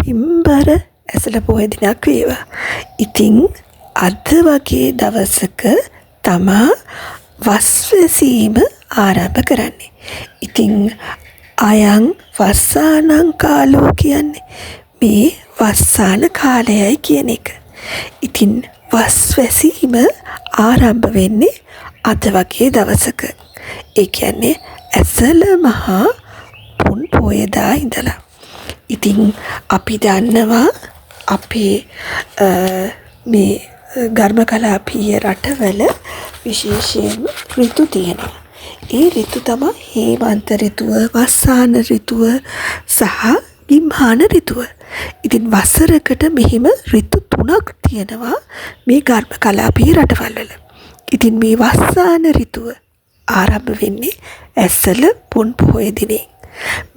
පිම්බර ඇසළ පොහොය දිනක් වේවා. ඉතින් අද වගේ දවසක තමා වස් වැසීම ආරම්භ කරන්නේ. ඉතින් අයං වස්සානං කාලෝ කියන්නේ මේ වස්සාන කාලයයි කියන එක. ඉතින් වස් වැසීම ආරම්භ වෙන්නේ අද වගේ දවසක. ඒ කියන්නේ ඇසළ මහා පුන් පොයදා ඉඳලා. ඉතින් අපි දන්නවා අපේ මේ ගර්භකලාපීය රටවල විශේෂයෙන්ම ඍතු තියෙනවා. ඒ ඍතු තමයි හේමන්ත ඍතුව, වස්සාන ඍතුව සහ ගිම්හාන ඍතුව. ඉතින් වසරකට මෙහිම ඍතු 3ක් තියෙනවා මේ ගර්භකලාපීය රටවල් වල. ඉතින් මේ වස්සාන ඍතුව ආරම්භ වෙන්නේ ඇසළ පුන් පොහොය දිනේ.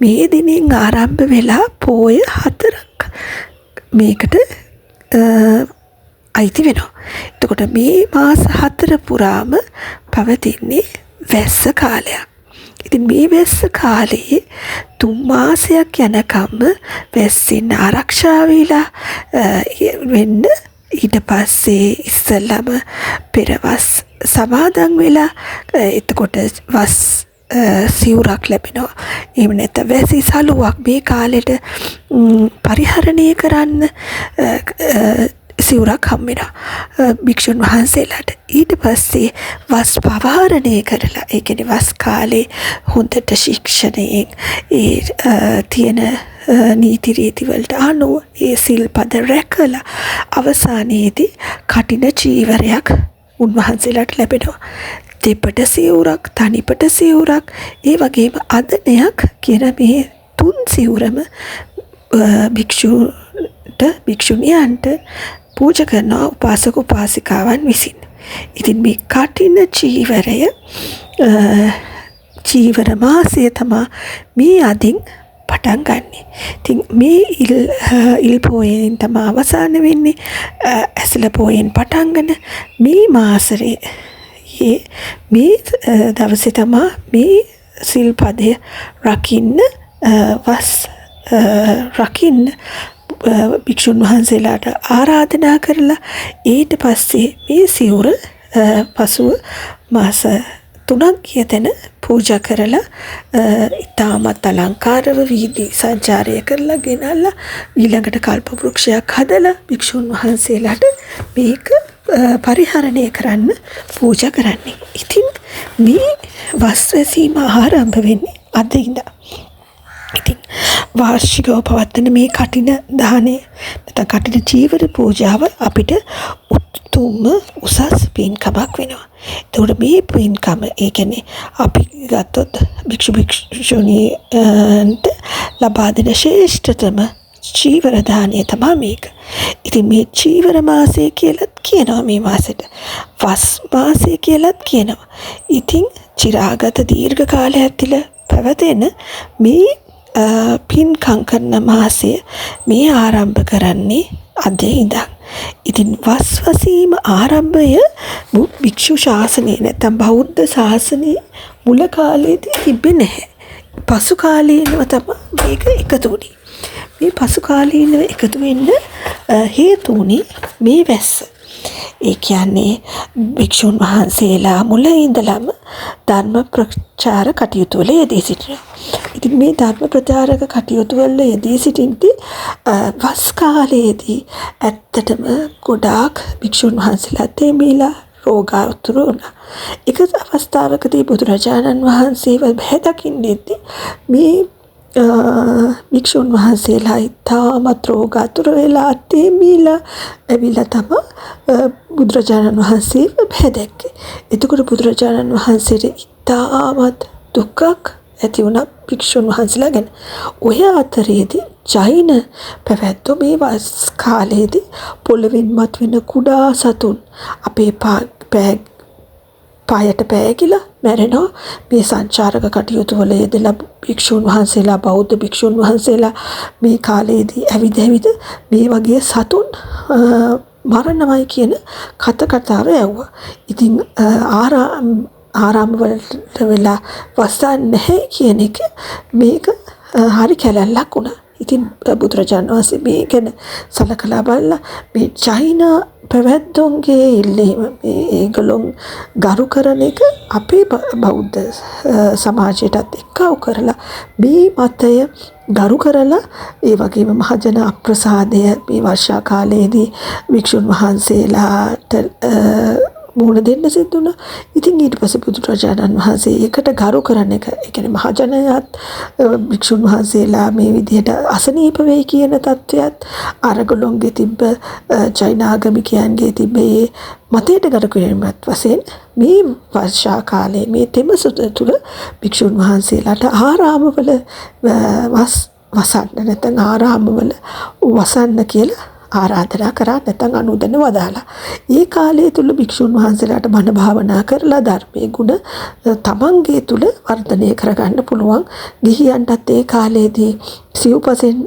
මේ දිනෙන් ආරම්භ වෙලා පොය 4ක් මේකට අයිති වෙනවා. එතකොට මේ මාස 4 පුරාම පවතින්නේ වැස්ස කාලයක්. ඉතින් මේ වැස්ස කාලේ 3 මාසයක් යනකම් වැස්සෙන් ආරක්ෂා වෙලා වෙන්න. ඊට පස්සේ ඉස්සෙල්ලම පෙරවස් සමාදන් වෙලා එතකොට වස් සිවුරක් ලැබෙනවා. එහෙම නැත්නම් වැසි සලුවක් මේ කාලෙට පරිහරණය කරන්න සිවුරක් හම් වෙනවා භික්ෂුන් වහන්සේලාට. ඊට පස්සේ වස් පවාරණය කරලා, ඒ කියන්නේ වස් කාලේ හොඳට ශික්ෂණයෙන් ඒ තියෙන නීති රීති වලට අනුව ඒ සිල්පද රැකලා අවසානයේදී කටින චීවරයක් උන්වහන්සේලාට ලැබෙනවා. දෙපට සිවුරක්, තනිපට සිවුරක්, ඒ වගේම අදනයක් කියන මේ 3 සිවුරම භික්ෂුණියන්ට පූජා කරන උපාසක උපාසිකාවන් විසින්. ඉතින් මේ කටින චීවරය චීවර මාසය තමයි මේ අදින් පටන් ගන්නෙ. ඉතින් මේ ඉල් පොයෙන් තමයි අවසාන වෙන්නේ. ඇසළ පොයෙන් පටන්ගෙන මේ මාසයේ මේ දවසේ තමයි මේ සිල්පදය රකින්න වස් රකින්න භික්ෂුන් වහන්සේලාට ආරාධනා කරලා ඊට පස්සේ මේ සිවුර පසුව මාස 3ක් ගියතන පූජා කරලා ඉතාමත් අලංකාරව වීදි සංචාරය කරලා ගෙනල්ලා ඊළඟට කල්ප වෘක්ෂයක් හදලා භික්ෂුන් වහන්සේලාට මේක පරිහරණය කරන්න පූජා කරන්නේ. ඉතින් මේ වස් වැසීම ආරම්භ වෙන්නේ අද ඉඳන්. ඉතින් වාර්ෂිකව පවත්වන මේ කටින දානය නැත්නම් කටින චීවර පූජාව අපිට උතුම් උසස් පින්කමක් වෙනවා. ඒතකොට මේ පින්කම, ඒ කියන්නේ අපි ගත්තොත් භික්ෂුණීන්ට ලබා දෙන ශ්‍රේෂ්ඨතම චීවර දානය තමයි මේක. ඉතින් මේ චීවර මාසය කියලාත් කියනවා මේ මාසෙට. වස් මාසය කියලාත් කියනවා. ඉතින් චිරාගත දීර්ඝ කාලයක් තුළ පැවතෙන මේ පින්කම් කරන මාසය මේ ආරම්භ කරන්නේ අද ඉඳන්. ඉතින් වස් වසීම ආරම්භය භික්ෂු ශාසනයේ නැත්නම් බෞද්ධ ශාසනයේ මුල කාලේදී තිබෙන්නේ නැහැ. පසු කාලීනව තමයි මේක එකතු වුනේ. මේ පසු කාලීනව එකතු වෙන්න හේතු වුනේ මේ වැස්ස. ඒ කියන්නේ භික්ෂුන් වහන්සේලා මුල ඉඳලම ධර්ම ප්‍රචාර කටයුතු වල යෙදී සිටිනවා. ඉතින් මේ ධර්ම ප්‍රචාරක කටයුතු වල යෙදී සිටින්දී වස් කාලයේදී ඇත්තටම ගොඩාක් භික්ෂුන් වහන්සේලා තෙමිලා රෝගාතුර වුණා. එක අවස්ථාවකදී බුදුරජාණන් වහන්සේව බැහැ දකින්නේදී මේ භික්ෂුන් වහන්සේලා ඉතාමත් රෝගාතුර වෙලා තෙමිලා ඇවිල්ලා තමයි බුදුරජාණන් වහන්සේව බැහැ දැක්කේ. එතකොට බුදුරජාණන් වහන්සේට ඉතාමත් දුකක් ඇති වුණා භික්ෂුන් වහන්සේලා ගැන. ඔය අතරේදී ජෛන පැවැත්වු මේ වස් කාලයේදී පොළවින් මතුවෙන කුඩා සතුන් අපේ පායට පෑගිලා මැරෙනවා. මේ සංචාරක කටයුතු වල යෙදලා භික්ෂුන් වහන්සේලා, බෞද්ධ භික්ෂුන් වහන්සේලා මේ කාලයේදී ඇවිද මේ වගේ සතුන් මරණමයි කියන කතාව ඇහුවා. ඉතින් ආරාම වලට වෙලා වස්සන්නේ නැහැ කියන එක මේක හරි කැලැල්ලක් වුණා. ඉතින් බුදුරජාණන් වහන්සේ මේ ගැන සලකලා බලලා මේ චයිනා පැවැත්තුන්ගේ ඉල්ලීම ඒගොල්ලොන් ගරු කරන එක අපේ බෞද්ධ සමාජයටත් එක්කව කරලා මේ මතය ගරු කරලා ඒ වගේම මහජන අප්‍රසාදය මේ වර්ෂා කාලයේදී වික්ෂුන් වහන්සේලාට මුහුණ දෙන්න සිද්ධ වුණා. ඉතින් ඊට පස්සේ බුදුරජාණන් වහන්සේ ඒකට ගරු කරන එක, ඒ කියන්නේ මහජනයාත් වික්ෂුන් වහන්සේලා මේ විදිහට අසනීප වෙයි කියන තත්ත්වයක් අරගලොන්ගේ තිබ්බ චෛනාගමිකයන්ගේ තිබ්බ ඒ මතයට ගරු කිරීමත් වශයෙන් මේ වර්ෂා කාලයේ මේ තෙමසුත තුළ වික්ෂුන් වහන්සේලාට ආරාමවල වසන්න නැත්නම් ආරාමවල වසන්න කියලා ආරාධනා කරා නැත්නම් අනුදැන වදාලා. ඒ කාලය තුල භික්ෂුන් වහන්සේලාට බණ භාවනා කරලා ධර්මයේ ගුණ තමන්ගේ තුල වර්ධනය කරගන්න පුළුවන්. ගිහියන්ටත් ඒ කාලේදී සිව්පසෙන්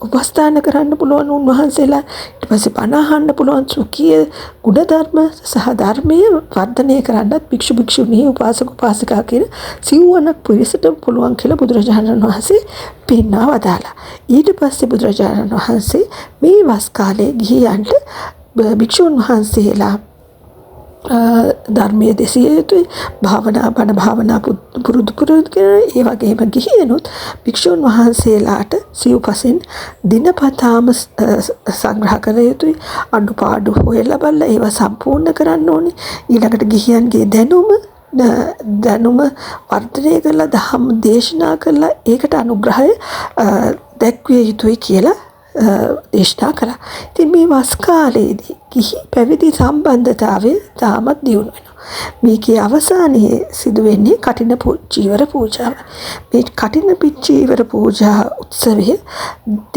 උපස්ථාන කරන්න පුළුවන් උන්වහන්සේලා. ඊට පස්සේ බණ අහන්න පුළුවන් සුඛී ගුණ ධර්ම සහ ධර්මයේ වර්ධනය කරන්නත් භික්ෂු භික්ෂුණී උපාසක උපාසිකා කියන සිව්වනක් පිරිසට පුළුවන් කියලා බුදුරජාණන් වහන්සේ පෙන්වා වදාලා. ඊට පස්සේ බුදුරජාණන් වහන්සේ මේ වස් කාලේ ගිහියන්ට භික්ෂුන් වහන්සේලා ධර්මයේ දෙසිය යුතුයි, භාවනා බණ භාවනා පුරුදු කරගෙන ඒ වගේම ගිහියනොත් භික්ෂුන් වහන්සේලාට සිව්පසෙන් දිනපතාම සංග්‍රහ කළ යුතුයි. අඩුපාඩු හොයලා බලලා ඒවා සම්පූර්ණ කරන්න ඕනේ. ඊළඟට ගිහියන්ගේ දැනුම වර්ධනය කරලා දහම් දේශනා කරලා ඒකට අනුග්‍රහය දැක්විය යුතුයි කියලා දේශනා කළා. ඉතින් මේ වස් කාලයේදී ගිහි පැවිදි සම්බන්ධතාවය තාමත් දියුණු වෙනවා. මේකේ අවසානයේ සිදු වෙන්නේ කටින චීවර පූජාව. මේ කටින චීවර පූජා උත්සවය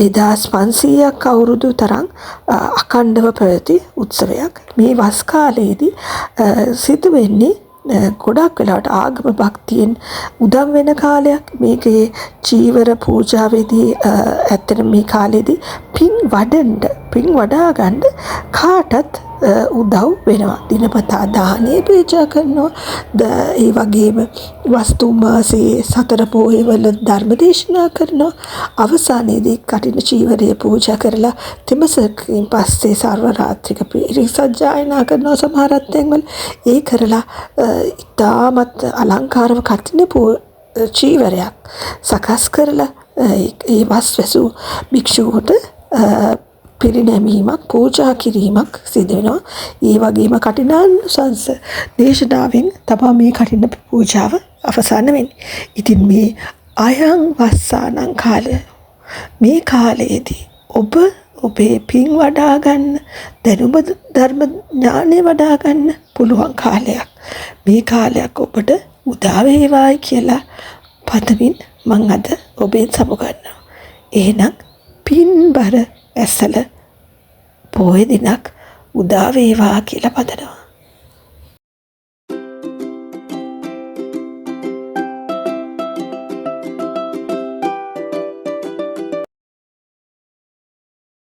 2500ක් අවුරුදු තරම් අඛණ්ඩව පැවති උත්සවයක්. මේ වස් කාලයේදී සිදු වෙන්නේ ගොඩක් වෙලාවට ආගම භක්තියෙන් උදම් වෙන කාලයක්. මේකේ චීවර පූජාවේදී ඇත්තට මේ කාලේදී පින් වඩා ගන්න කාටත් උදව් වෙනවා. දිනපතා දානේ පූජා කරනවා. ඒ වගේම වස්තු මාසයේ 4 පොහොයවල ධර්ම දේශනා කරනවා. අවසානයේදී කටින චීවරය පූජා කරලා තෙමසකින් පස්සේ සර්ව රාත්‍රික පිරිසජ්ජායනා කරනවා සමහරත් තැන්වල. ඒ කරලා ඉතාමත් අලංකාරව කටින චීවරයක් සකස් කරලා ඒ වස්වැසු භික්ෂුවට පිරිනැමීමක් පූජා කිරීමක් සිදු වෙනවා. ඒ වගේම කටිනානුසංස දේශනාවෙන් තමයි මේ කටින පූජාව අවසන් වෙන්නේ. ඉතින් මේ අයං වස්සානං කාලය, මේ කාලයේදී ඔබ ඔබේ පින් වඩා ගන්න, දැනුම ධර්ම ඥානෙ වඩා ගන්න පුළුවන් කාලයක්. මේ කාලයක් ඔබට උදා වේවායි කියලා පතමින් මම අද ඔබෙන් සමුගන්නවා. එහෙනම් පින්බර ඇසල පොහොය දිනක් උදා වේවා කියලා පතනවා.